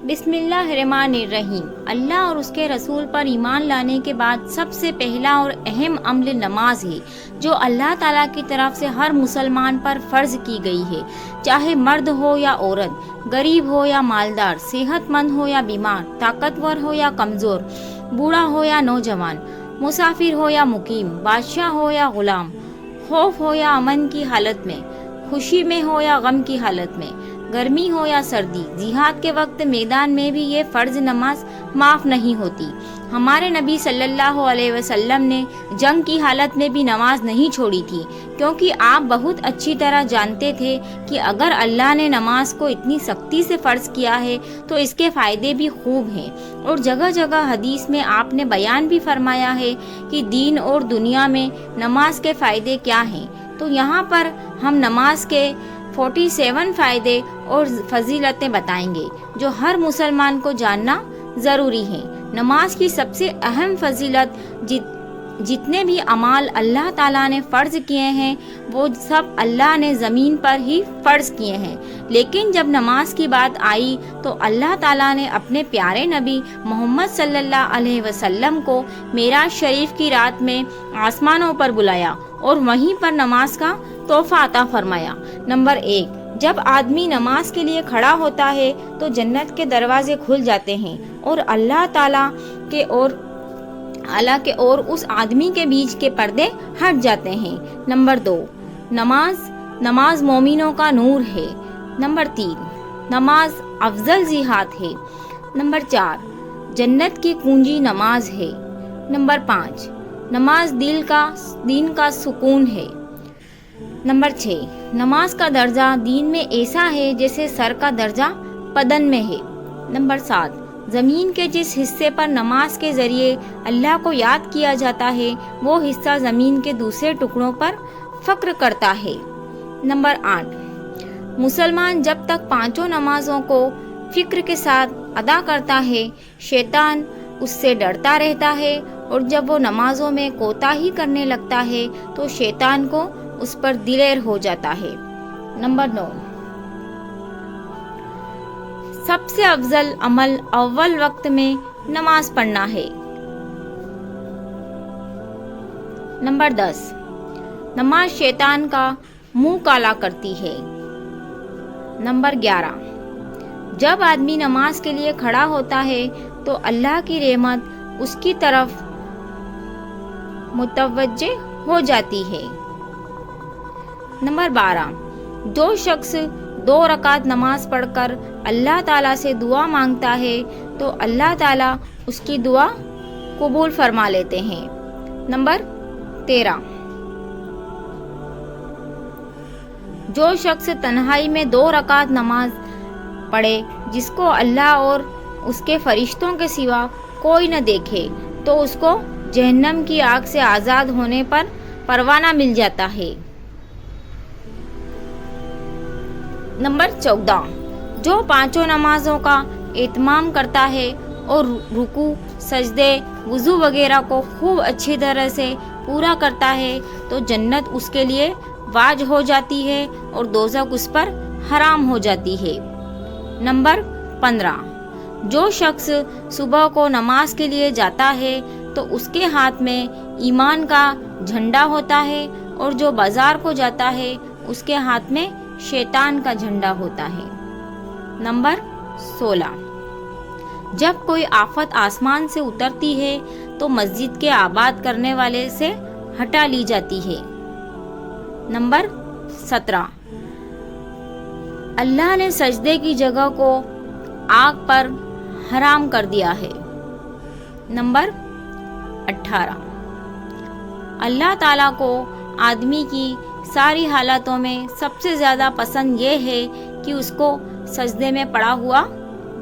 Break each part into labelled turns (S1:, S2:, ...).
S1: بسم اللہ الرحمن الرحیم۔ اللہ اور اس کے رسول پر ایمان لانے کے بعد سب سے پہلا اور اہم عمل نماز ہے، جو اللہ تعالیٰ کی طرف سے ہر مسلمان پر فرض کی گئی ہے، چاہے مرد ہو یا عورت، غریب ہو یا مالدار، صحت مند ہو یا بیمار، طاقتور ہو یا کمزور، بوڑھا ہو یا نوجوان، مسافر ہو یا مقیم، بادشاہ ہو یا غلام، خوف ہو یا امن کی حالت میں، خوشی میں ہو یا غم کی حالت میں، گرمی ہو یا سردی، جہاد کے وقت میدان میں بھی یہ فرض نماز معاف نہیں ہوتی۔ ہمارے نبی صلی اللہ علیہ وسلم نے جنگ کی حالت میں بھی نماز نہیں چھوڑی تھی، کیونکہ آپ بہت اچھی طرح جانتے تھے کہ اگر اللہ نے نماز کو اتنی سختی سے فرض کیا ہے تو اس کے فائدے بھی خوب ہیں، اور جگہ جگہ حدیث میں آپ نے بیان بھی فرمایا ہے کہ دین اور دنیا میں نماز کے فائدے کیا ہیں۔ تو یہاں پر ہم نماز کے 47 فائدے اور فضیلتیں بتائیں گے جو ہر مسلمان کو جاننا ضروری ہے۔ نماز کی سب سے اہم فضیلت، جتنے بھی اعمال اللہ تعالیٰ نے فرض کیے ہیں وہ سب اللہ نے زمین پر ہی فرض کیے ہیں، لیکن جب نماز کی بات آئی تو اللہ تعالیٰ نے اپنے پیارے نبی محمد صلی اللہ علیہ وسلم کو معراج شریف کی رات میں آسمانوں پر بلایا اور وہیں پر نماز کا تحفہ عطا فرمایا۔ نمبر 1، جب آدمی نماز کے لیے کھڑا ہوتا ہے تو جنت کے دروازے کھل جاتے ہیں اور اللہ تعالیٰ کے اور اس آدمی کے بیچ کے پردے ہٹ جاتے ہیں۔ نمبر 2، نماز مومنوں کا نور ہے۔ نمبر 3، نماز افضل جہاد ہے۔ نمبر 4، جنت کی کنجی نماز ہے۔ نمبر 5، نماز دین کا سکون ہے۔ نمبر 6، نماز کا درجہ دین میں ایسا ہے جیسے سر کا درجہ بدن میں ہے۔ نمبر 7، زمین کے جس حصے پر نماز کے ذریعے اللہ کو یاد کیا جاتا ہے وہ حصہ زمین کے دوسرے ٹکڑوں پر فخر کرتا ہے۔ نمبر 8، مسلمان جب تک 5 نمازوں کو فکر کے ساتھ ادا کرتا ہے شیطان اس سے ڈرتا رہتا ہے، اور جب وہ نمازوں میں کوتاہی کرنے لگتا ہے تو شیطان کو اس پر دلیر ہو جاتا ہے۔ نمبر 9، سب سے افضل عمل اول وقت میں نماز پڑھنا ہے۔ نمبر 10، نماز شیطان کا منہ کالا کرتی ہے۔ نمبر 11، جب آدمی نماز کے لیے کھڑا ہوتا ہے تو اللہ کی رحمت اس کی طرف متوجہ ہو جاتی ہے۔ نمبر 12، جو شخص 2 رکعت نماز پڑھ کر اللہ تعالیٰ سے دعا مانگتا ہے تو اللہ تعالیٰ اس کی دعا قبول فرما لیتے ہیں۔ نمبر 13، جو شخص تنہائی میں 2 رکعت نماز پڑھے جس کو اللہ اور اس کے فرشتوں کے سوا کوئی نہ دیکھے تو اس کو جہنم کی آگ سے آزاد ہونے پر پروانہ مل جاتا ہے۔ نمبر 14، جو 5 نمازوں کا اہتمام کرتا ہے اور رکوع، سجدے، وضو وغیرہ کو خوب اچھی طرح سے پورا کرتا ہے تو جنت اس کے لیے واجب ہو جاتی ہے اور دوزخ اس پر حرام ہو جاتی ہے۔ نمبر 15، جو شخص صبح کو نماز کے لیے جاتا ہے تو اس کے ہاتھ میں ایمان کا جھنڈا ہوتا ہے، اور جو بازار کو جاتا ہے اس کے ہاتھ میں شیطان کا جھنڈا ہوتا ہے۔ نمبر 16، جب کوئی آفت آسمان سے اترتی ہے تو مسجد کے آباد کرنے والے سے ہٹا لی جاتی ہے۔ نمبر 17، اللہ نے سجدے کی جگہ کو آگ پر حرام کر دیا ہے۔ نمبر 18، اللہ تعالیٰ کو آدمی کی ساری حالتوں میں سب سے زیادہ پسند یہ ہے کہ اس کو سجدے میں پڑا ہوا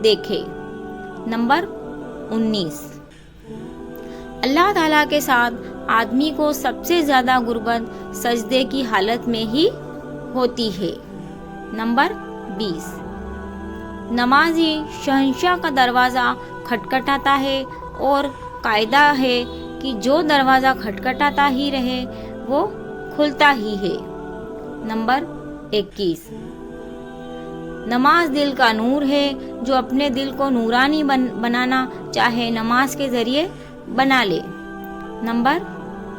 S1: دیکھے۔ نمبر 19، اللہ تعالیٰ کے ساتھ آدمی کو سب سے زیادہ قربت سجدے کی حالت میں ہی ہوتی ہے۔ نمبر 20، نمازی شہنشاہ کا دروازہ کھٹکھٹاتا ہے اور قاعدہ ہے کہ جو دروازہ کھٹکھٹاتا ہی رہے وہ کھلتا ہی ہے۔ نمبر 21، نماز دل کا نور ہے، جو اپنے دل کو نورانی بنانا چاہے نماز کے ذریعے بنا لے۔ نمبر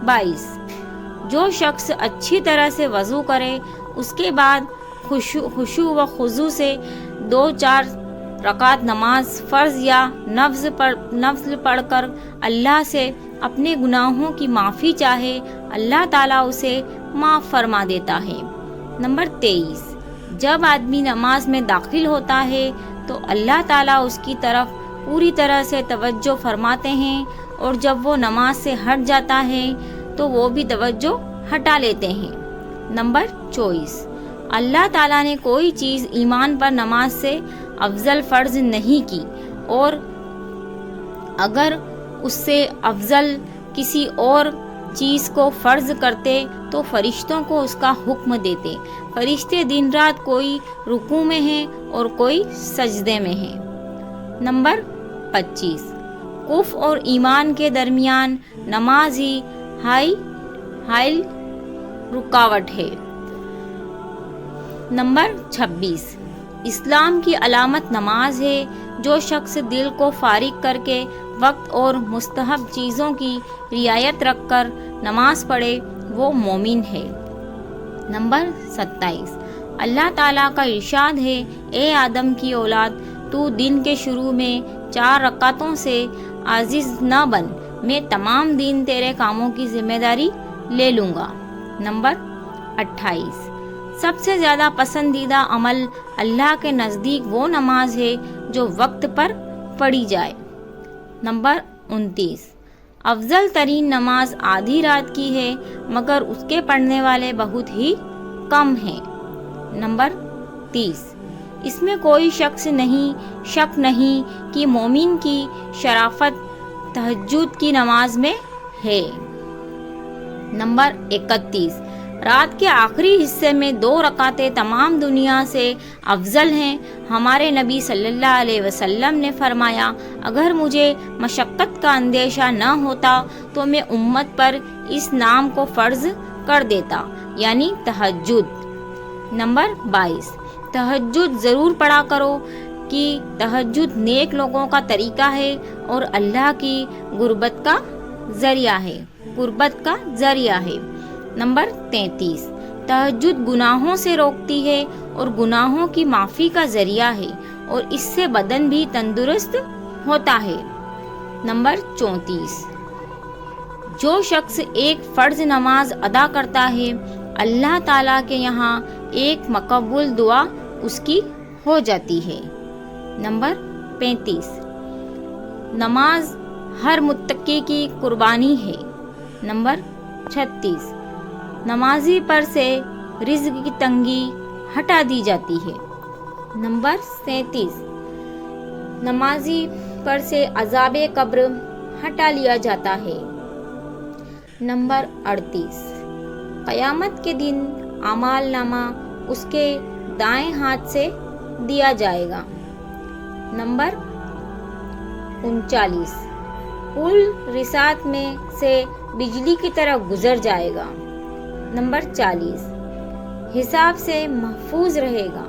S1: 22، جو شخص اچھی طرح سے وضو کرے، اس کے بعد خشوع و خضوع سے 2-4 رکعت نماز فرض یا نفل پڑھ کر اللہ سے اپنے گناہوں کی معافی چاہے، اللہ تعالیٰ اسے معاف فرما دیتا ہے۔ نمبر 23، جب آدمی نماز میں داخل ہوتا ہے تو اللہ تعالیٰ اس کی طرف پوری طرح سے توجہ فرماتے ہیں، اور جب وہ نماز سے ہٹ جاتا ہے تو وہ بھی توجہ ہٹا لیتے ہیں۔ نمبر 24، اللہ تعالیٰ نے کوئی چیز ایمان پر نماز سے افضل فرض نہیں کی، اور اگر اس سے افضل کسی اور چیز کو فرض کرتے تو فرشتوں کو اس کا حکم دیتے۔ فرشتے دن رات کوئی رکوع میں ہیں اور کوئی سجدے میں ہیں۔ نمبر 25، کفر اور ایمان کے درمیان نماز ہی حائل رکاوٹ ہے۔ نمبر 26، اسلام کی علامت نماز ہے، جو شخص دل کو فارغ کر کے وقت اور مستحب چیزوں کی رعایت رکھ کر نماز پڑھے وہ مومن ہے۔ نمبر 27، اللہ تعالیٰ کا ارشاد ہے، اے آدم کی اولاد، تو دن کے شروع میں 4 رکعتوں سے عاجز نہ بن، میں تمام دن تیرے کاموں کی ذمہ داری لے لوں گا۔ نمبر 28، سب سے زیادہ پسندیدہ عمل اللہ کے نزدیک وہ نماز ہے جو وقت پر پڑھی جائے۔ نمبر 29، افضل ترین نماز آدھی رات کی ہے، مگر اس کے پڑھنے والے بہت ہی کم ہیں۔ نمبر 30، اس میں کوئی شک نہیں کہ مومن کی شرافت تہجد کی نماز میں ہے۔ نمبر 31، رات کے آخری حصے میں 2 رکعتیں تمام دنیا سے افضل ہیں۔ ہمارے نبی صلی اللہ علیہ وسلم نے فرمایا، اگر مجھے مشقت کا اندیشہ نہ ہوتا تو میں امت پر اس نام کو فرض کر دیتا، یعنی تہجد۔ نمبر 22، تہجد ضرور پڑھا کرو کہ تہجد نیک لوگوں کا طریقہ ہے اور اللہ کی قربت کا ذریعہ ہے۔ نمبر 33، تہجد گناہوں سے روکتی ہے اور گناہوں کی معافی کا ذریعہ ہے، اور اس سے بدن بھی تندرست ہوتا ہے۔ نمبر 34، جو شخص ایک فرض نماز ادا کرتا ہے، اللہ تعالیٰ کے یہاں ایک مقبول دعا اس کی ہو جاتی ہے۔ نمبر 35، نماز ہر متقی کی قربانی ہے۔ نمبر 36، نمازی پر سے رزق کی تنگی ہٹا دی جاتی ہے۔ نمبر 37، نمازی پر سے عذاب قبر ہٹا لیا جاتا ہے۔ نمبر 38، قیامت کے دن اعمال نامہ اس کے دائیں ہاتھ سے دیا جائے گا۔ نمبر 39، پل رسات میں سے بجلی کی طرح گزر جائے گا۔ نمبر 40، حساب سے محفوظ رہے گا۔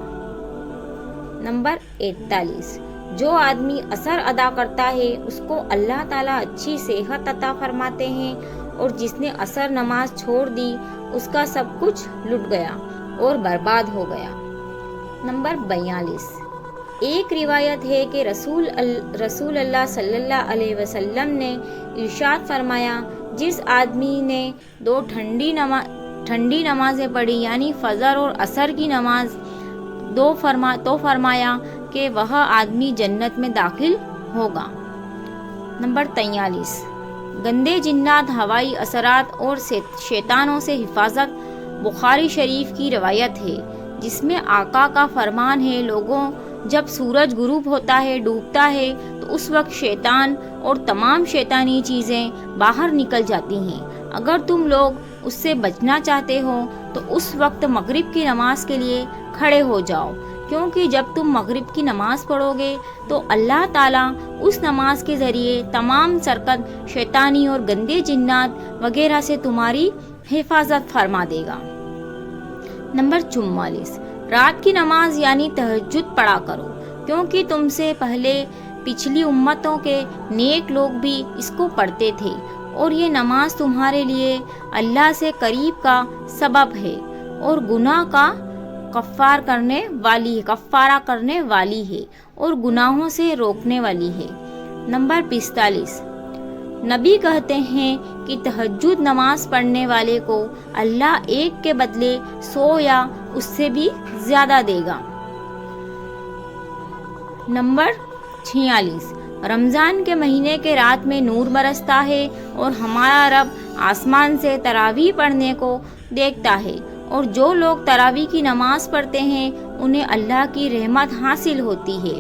S1: نمبر 41، جو آدمی عصر ادا کرتا ہے اس کو اللہ تعالیٰ اچھی صحت عطا فرماتے ہیں، اور جس نے عصر نماز چھوڑ دی اس کا سب کچھ لٹ گیا اور برباد ہو گیا۔ نمبر 42، ایک روایت ہے کہ رسول اللہ صلی اللہ علیہ وسلم نے ارشاد فرمایا، جس آدمی نے 2 ٹھنڈی نمازیں پڑھی، یعنی فجر اور عصر کی نماز تو فرمایا کہ وہ آدمی جنت میں داخل ہوگا۔ نمبر 43، گندے جنات، ہوائی اثرات اور شیطانوں سے حفاظت بخاری شریف کی روایت ہے، جس میں آقا کا فرمان ہے، لوگوں جب سورج غروب ہوتا ہے، ڈوبتا ہے، تو اس وقت شیطان اور تمام شیطانی چیزیں باہر نکل جاتی ہیں۔ اگر تم لوگ اس سے بچنا چاہتے ہو تو اس وقت مغرب کی نماز کے لیے کھڑے ہو جاؤ، کیونکہ جب تم مغرب کی نماز پڑھو گے تو اللہ تعالیٰ اس نماز کے ذریعے تمام سرکت، شیطانی اور گندے جنات وغیرہ سے تمہاری حفاظت فرما دے گا۔ نمبر 44، رات کی نماز یعنی تہجد پڑھا کرو، کیونکہ تم سے پہلے پچھلی امتوں کے نیک لوگ بھی اس کو پڑھتے تھے، اور یہ نماز تمہارے لیے اللہ سے قریب کا سبب ہے اور گناہ کا کفارہ کرنے والی ہے اور گناہوں سے روکنے والی ہے۔ نمبر 45، نبی کہتے ہیں کہ تہجد نماز پڑھنے والے کو اللہ ایک کے بدلے 100 یا اس سے بھی زیادہ دے گا۔ نمبر 46، رمضان کے مہینے کے رات میں نور برستا ہے اور ہمارا رب آسمان سے تراویح پڑھنے کو دیکھتا ہے، اور جو لوگ تراویح کی نماز پڑھتے ہیں انہیں اللہ کی رحمت حاصل ہوتی ہے۔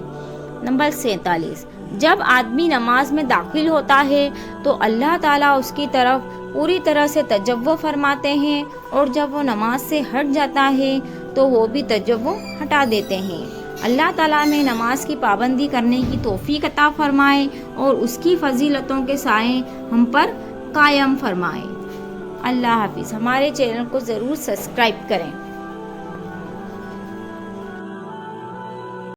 S1: نمبر 47، جب آدمی نماز میں داخل ہوتا ہے تو اللہ تعالیٰ اس کی طرف پوری طرح سے توجہ فرماتے ہیں، اور جب وہ نماز سے ہٹ جاتا ہے تو وہ بھی توجہ ہٹا دیتے ہیں۔ اللہ تعالیٰ میں نماز کی پابندی کرنے کی توفیق عطا فرمائے اور اس کی فضیلتوں کے سائے ہم پر قائم فرمائے۔ اللہ حافظ۔ ہمارے چینل کو ضرور سبسکرائب کریں۔